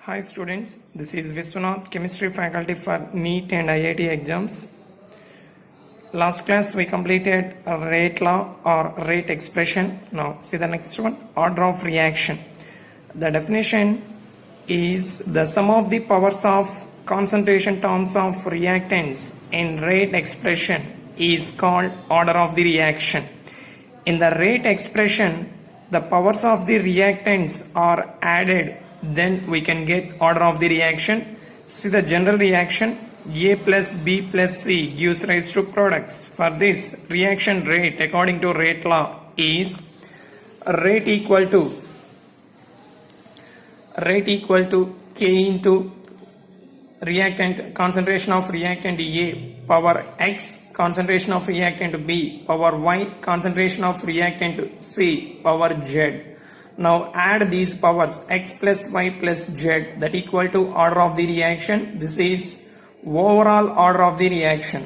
Hi students, this is Viswanath, Chemistry faculty for NEET and IIT exams. Last class we completed a rate law or rate expression. Now see the next one, order of reaction. The definition is the sum of the powers of concentration terms of reactants in rate expression is called order of the reaction. In the rate expression, the powers of the reactants are added, then we can get order of the reaction. See the general reaction, A plus B plus C gives rise to products. For this, reaction rate according to rate law is rate equal to K into reactant concentration of reactant A power X, concentration of reactant B power Y, concentration of reactant C power Z. Now add these powers X plus Y plus Z, that equal to order of the reaction. This is overall order of the reaction,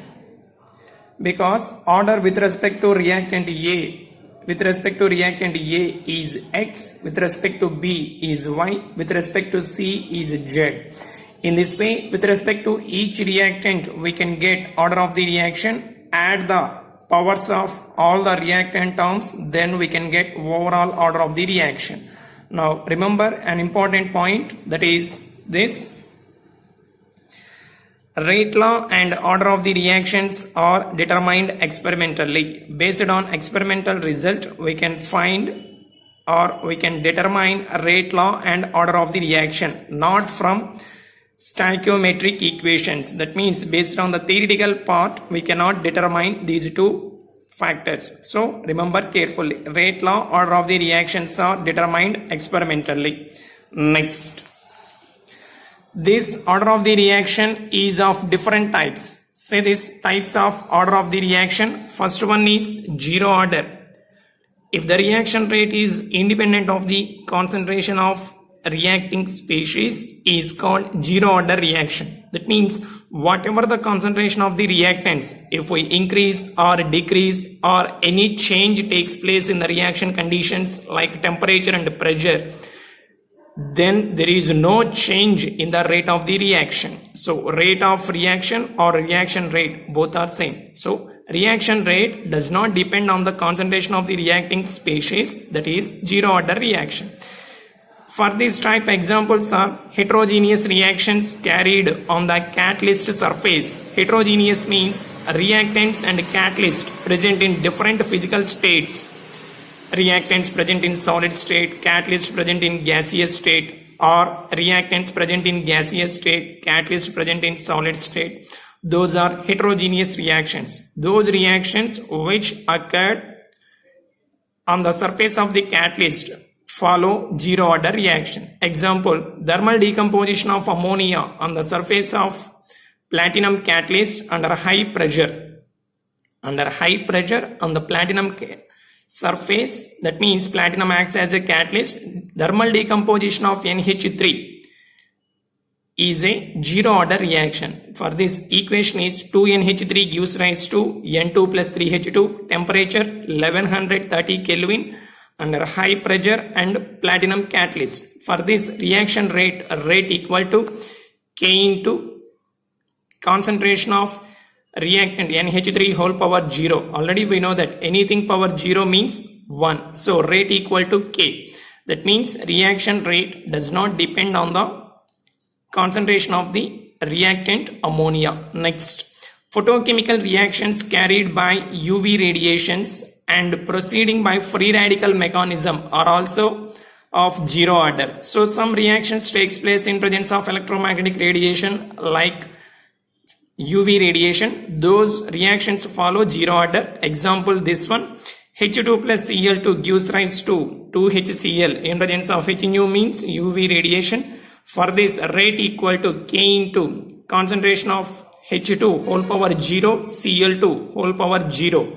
because order with respect to reactant A is X, with respect to B is Y, with respect to C is Z. In this way, with respect to each reactant, we can get order of the reaction, add the powers of all the reactant terms, then we can get overall order of the reaction. Now remember an important point, that is this: rate law and order of the reactions are determined experimentally. Based on experimental result, we can find or we can determine rate law and order of the reaction, not from stoichiometric equations. That means based on the theoretical part, we cannot determine these two factors. So remember carefully, rate law, order of the reactions are determined experimentally. Next, this order of the reaction is of different types. Say these types of order of the reaction. First one is zero order. If the reaction rate is independent of the concentration of reacting species, is called zero order reaction. That means whatever the concentration of the reactants, if we increase or decrease or any change takes place in the reaction conditions like temperature and pressure, then there is no change in the rate of the reaction. So rate of reaction or reaction rate, both are same. So reaction rate does not depend on the concentration of the reacting species, that is zero order reaction. For this type, examples are heterogeneous reactions carried on the catalyst surface. Heterogeneous means reactants and catalyst present in different physical states. Reactants present in solid state, catalyst present in gaseous state, or reactants present in gaseous state, catalyst present in solid state. Those are heterogeneous reactions. Those reactions which occurred on the surface of the catalyst follow zero order reaction. Example, thermal decomposition of ammonia on the surface of platinum catalyst under high pressure. Under high pressure on the platinum surface, that means platinum acts as a catalyst. Thermal decomposition of NH3 is a zero order reaction. For this, equation is 2NH3 gives rise to N2 plus 3H2, temperature 1130 Kelvin, under high pressure and platinum catalyst. For this, reaction rate equal to K into concentration of reactant NH3 whole power 0. Already we know that anything power 0 means 1. So rate equal to K. That means reaction rate does not depend on the concentration of the reactant ammonia. Next, photochemical reactions carried by UV radiations and proceeding by free radical mechanism are also of zero order. So some reactions takes place in presence of electromagnetic radiation like UV radiation. Those reactions follow zero order. Example, this one, H2 plus Cl2 gives rise to 2HCl in presence of HNu means UV radiation. For this, rate equal to K into concentration of H2 whole power 0, Cl2 whole power 0.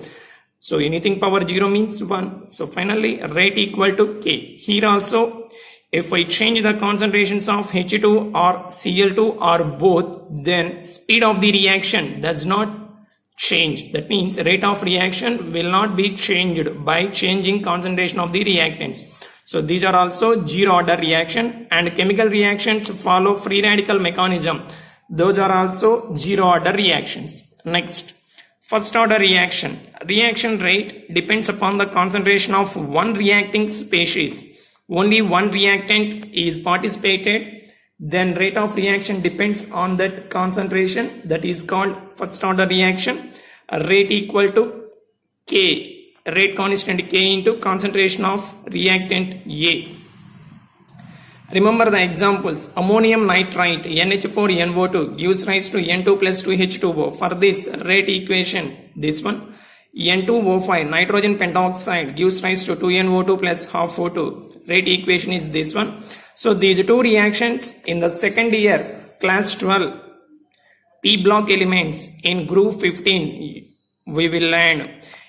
So anything power 0 means 1. So finally, rate equal to K. Here also, if I change the concentrations of H2 or Cl2 or both, then speed of the reaction does not change. That means rate of reaction will not be changed by changing concentration of the reactants. So these are also zero order reaction, and chemical reactions follow free radical mechanism. Those are also zero order reactions. Next, first order reaction. Reaction rate depends upon the concentration of one reacting species. Only one reactant is participated, then rate of reaction depends on that concentration. That is called first order reaction. A rate equal to K, rate constant K into concentration of reactant A. Remember the examples. Ammonium nitrite NH4NO2 gives rise to N2 plus 2H2O. For this rate equation, this one, N2O5 nitrogen pentoxide gives rise to 2NO2 plus half O2. Rate equation is this one. So these two reactions in the second year class 12 P block elements in group 15 we will learn.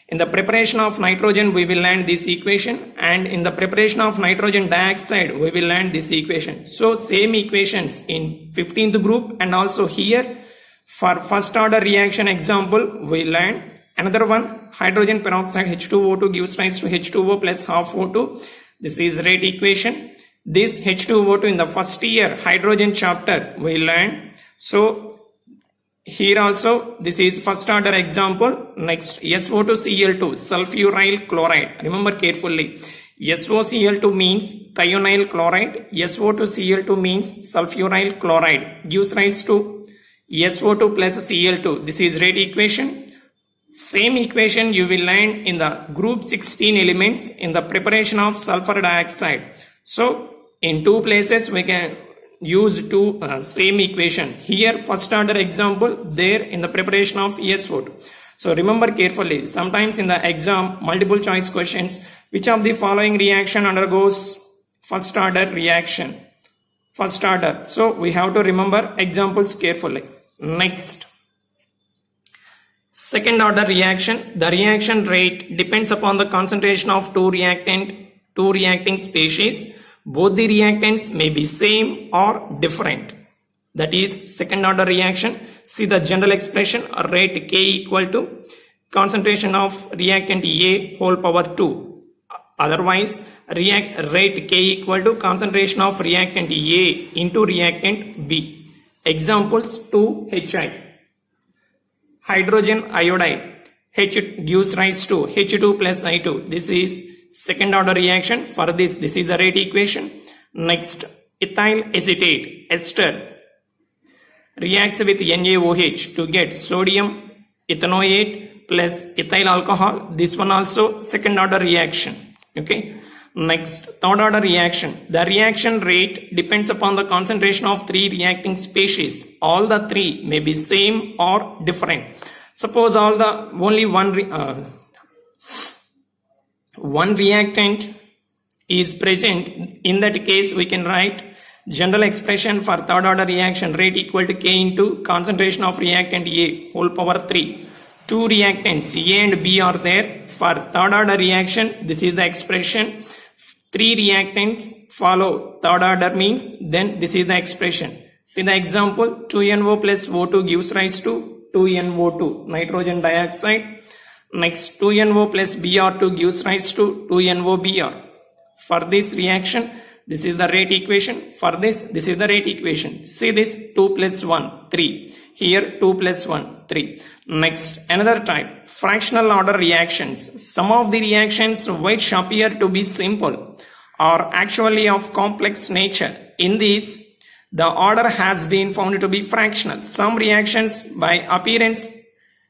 In the preparation of nitrogen, we will learn this equation, and in the preparation of nitrogen dioxide, we will learn this equation. So same equations in 15th group, and also here for first order reaction example, we learn another one. Hydrogen peroxide H2O2 gives rise to H2O plus half O2. This is rate equation. This H2O2 in the first year hydrogen chapter we learn. So here also this is first order example. Next, SO2Cl2 sulfuryl chloride. Remember carefully, SOCl2 means thionyl chloride, SO2Cl2 means sulfuryl chloride, gives rise to SO2 plus Cl2. This is rate equation. Same equation you will learn in the group 16 elements in the preparation of sulfur dioxide. So in two places we can use two same equation. Here first order example, there in the preparation of SO2. So remember carefully, sometimes in the exam multiple choice questions, which of the following reaction undergoes first order reaction? First order. So we have to remember examples carefully. Next, second order reaction. The reaction rate depends upon the concentration of two reacting species. Both the reactants may be same or different. That is second order reaction. See the general expression, rate K equal to concentration of reactant A whole power 2. Otherwise, rate K equal to concentration of reactant A into reactant B. Examples 2HI. Hydrogen iodide. H gives rise to H2 plus I2. This is second order reaction. For this is a rate equation. Next, ethyl acetate ester reacts with NaOH to get sodium ethanoate plus ethyl alcohol. This one also second order reaction. Okay. Next, third order reaction. The reaction rate depends upon the concentration of three reacting species. All the three may be same or different. Suppose only one reactant is present. In that case, we can write general expression for third order reaction, rate equal to K into concentration of reactant A whole power 3. Two reactants A and B are there. For third order reaction, this is the expression. Three reactants follow third order means, then this is the expression. See the example, 2NO plus O2 gives rise to 2NO2 nitrogen dioxide. Next, 2NO plus Br2 gives rise to 2NOBr. For this reaction, this is the rate equation. For this is the rate equation. See this, 2 plus 1, 3. Here 2 plus 1, 3. Next, another type, fractional order reactions. Some of the reactions which appear to be simple are actually of complex nature. In this, the order has been found to be fractional. Some reactions by appearance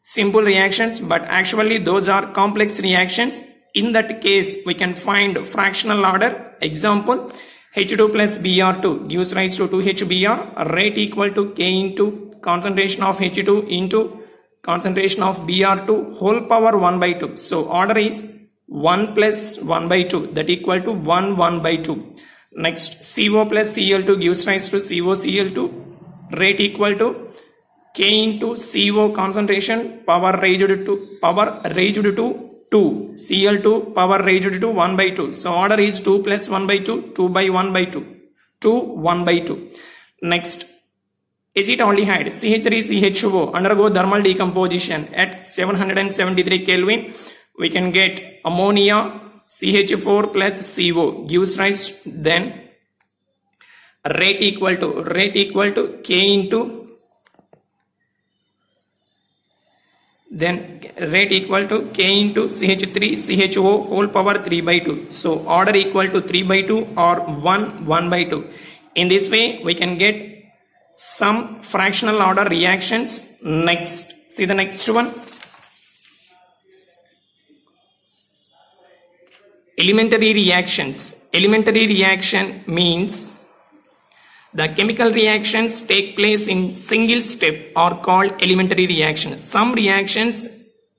simple reactions, but actually those are complex reactions. In that case, we can find fractional order. Example, H2 plus Br2 gives rise to 2HBr, rate equal to K into concentration of H2 into concentration of Br2 whole power 1 by 2. So order is 1 plus 1 by 2, that equal to 1 by 2. Next, CO plus Cl2 gives rise to COCl2, rate equal to K into CO concentration power raised to 2, Cl2 power raised to 1 by 2. So order is 2 plus 1 by 2, 2 by 1 by 2, 2, 1 by 2. Next, acetaldehyde CH3CHO undergo thermal decomposition at 773 Kelvin. We can get ammonia CH4 plus CO gives rise then rate equal to K into then rate equal to K into CH3 CHO whole power 3 by 2. So order equal to 3 by 2 or 1 by 2. In this way we can get some fractional order reactions. Next, see the next one. Elementary reactions. Elementary reaction means the chemical reactions take place in single step are called elementary reactions. Some reactions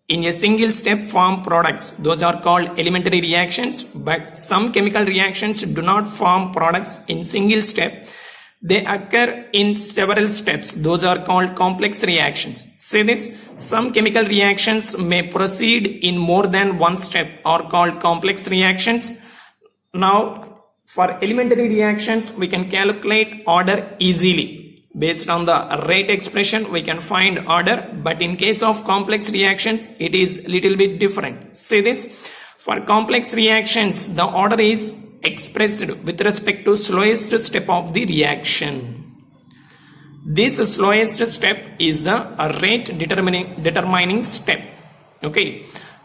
in a single step form products. Those are called elementary reactions. But some chemical reactions do not form products in single step. They occur in several steps. Those are called complex reactions. Say this, some chemical reactions may proceed in more than one step are called complex reactions. Now, for elementary reactions, we can calculate order easily. Based on the rate expression, we can find order. But in case of complex reactions, it is little bit different. Say this, for complex reactions, the order is expressed with respect to slowest step of the reaction. This slowest step is the rate determining step. Okay.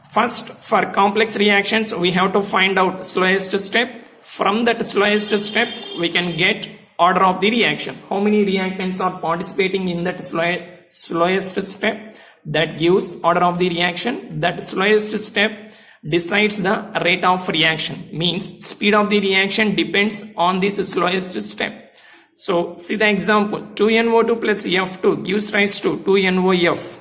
First, for complex reactions, we have to find out slowest step. From that slowest step, we can get order of the reaction. How many reactants are participating in that slowest step? That gives order of the reaction. That slowest step decides the rate of reaction. Means speed of the reaction depends on this slowest step. So see the example. 2NO2 plus F2 gives rise to 2NOF.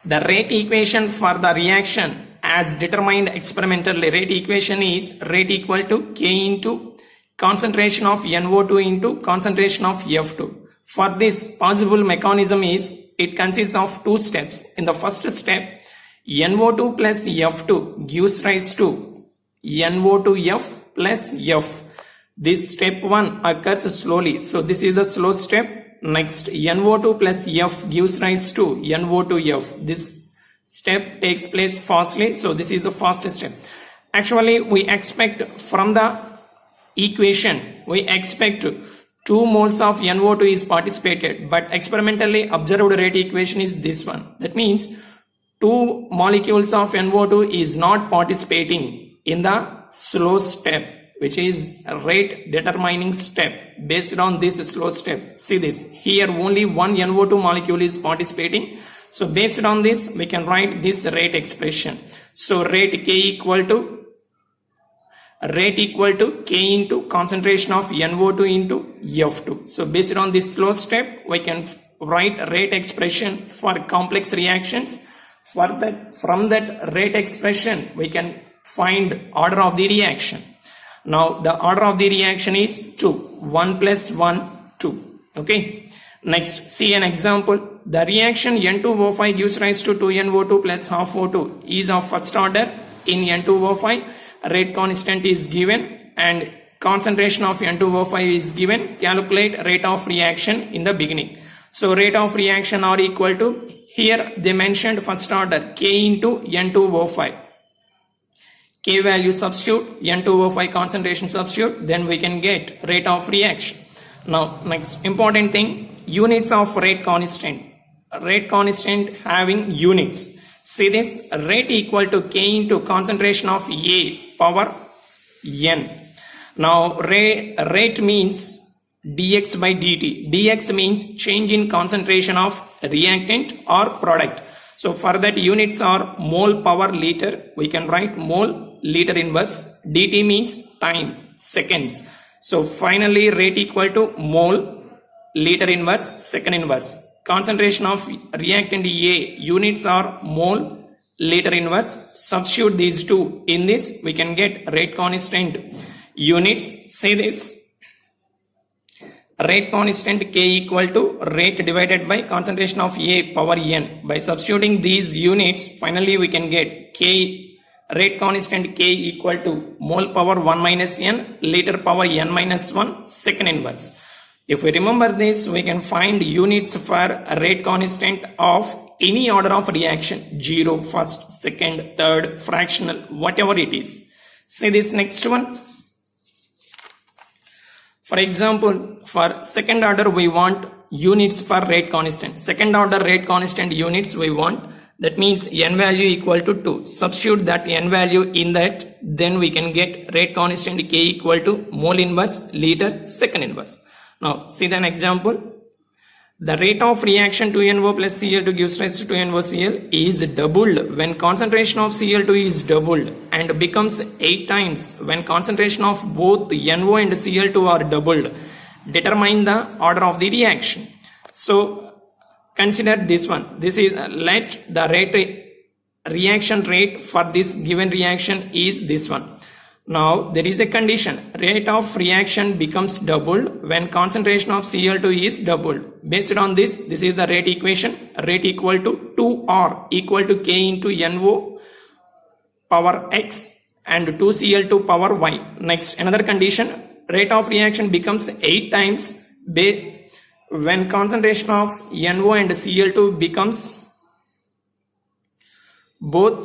The rate equation for the reaction as determined experimentally, rate equation is rate equal to K into concentration of NO2 into concentration of F2. For this, possible mechanism is it consists of two steps. In the first step, NO2 plus F2 gives rise to NO2F plus F. This step 1 occurs slowly. So this is a slow step. Next, NO2 plus F gives rise to NO2F. This step takes place fastly. So this is the fast step. Actually, we expect from the equation, we expect 2 moles of NO2 is participated. But experimentally observed rate equation is this one. That means 2 molecules of NO2 is not participating in the slow step, which is rate determining step. Based on this slow step, see this, here only one NO2 molecule is participating. So based on this, we can write this rate expression. So rate K equal to K into concentration of NO2 into F2. So based on this slow step, we can write rate expression for complex reactions. From that rate expression, we can find order of the reaction. Now the order of the reaction is 2. 1 plus 1, 2. Okay. Next, see an example. The reaction N2O5 gives rise to 2NO2 plus half O2 is of first order. In N2O5, rate constant is given and concentration of N2O5 is given. Calculate rate of reaction in the beginning. So rate of reaction are equal to, here they mentioned first order K into N2O5. K value substitute, N2O5 concentration substitute, then we can get rate of reaction. Now next important thing, units of rate constant. Rate constant having units. See this, rate equal to K into concentration of A power N. Now rate means dx by dt. Dx means change in concentration of reactant or product. So for that units are mole power liter. We can write mole liter inverse. Dt means time, seconds. So finally rate equal to mole liter inverse, second inverse. Concentration of reactant A, units are mole liter inverse. Substitute these two in this, we can get rate constant units. Say this, rate constant K equal to rate divided by concentration of A power N. By substituting these units, finally we can get K, rate constant K equal to mole power 1 minus N, liter power N minus 1, second inverse. If we remember this, we can find units for rate constant of any order of reaction, 0, first, second, third, fractional, whatever it is. See this next one. For example, for second order we want units for rate constant. Second order rate constant units we want. That means n value equal to 2. Substitute that n value in that, then we can get rate constant K equal to mole inverse liter second inverse. Now see an example. The rate of reaction 2NO plus Cl2 gives rise to 2NOCl is doubled when concentration of Cl2 is doubled and becomes 8 times when concentration of both NO and Cl2 are doubled. Determine the order of the reaction. So consider this one. This is let the reaction rate for this given reaction is this one. Now there is a condition. Rate of reaction becomes doubled when concentration of Cl2 is doubled. Based on this is the rate equation. Rate equal to 2R equal to K into NO power X and 2Cl2 power Y. Next, another condition. Rate of reaction becomes 8 times when concentration of NO and Cl2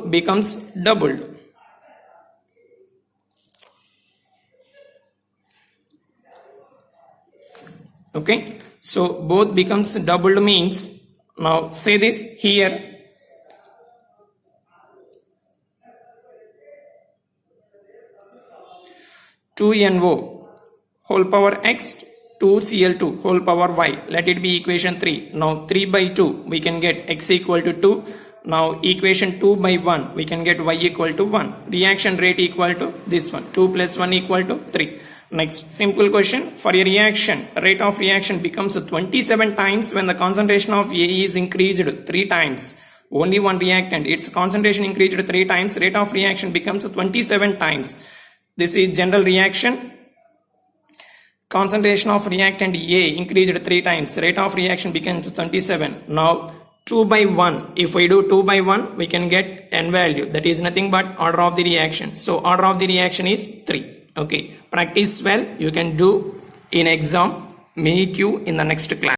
becomes doubled. Okay, so both becomes doubled means, now say this here, two NO whole power X, 2Cl2 whole power Y, let it be equation 3. Now 3 by 2 we can get X equal to 2. Now equation 2 by 1 we can get Y equal to 1. Reaction rate equal to this one, 2 plus 1 equal to 3. Next, simple question. For a reaction, rate of reaction becomes 27 times when the concentration of A is increased 3 times. Only one reactant, its concentration increased 3 times, rate of reaction becomes 27 times. This is general reaction. Concentration of reactant A increased 3 times, rate of reaction becomes 27. Now 2 by 1, if we do 2 by 1, we can get n value. That is nothing but order of the reaction. So order of the reaction is 3. Okay, practice well. You can do in exam. Meet you in the next class.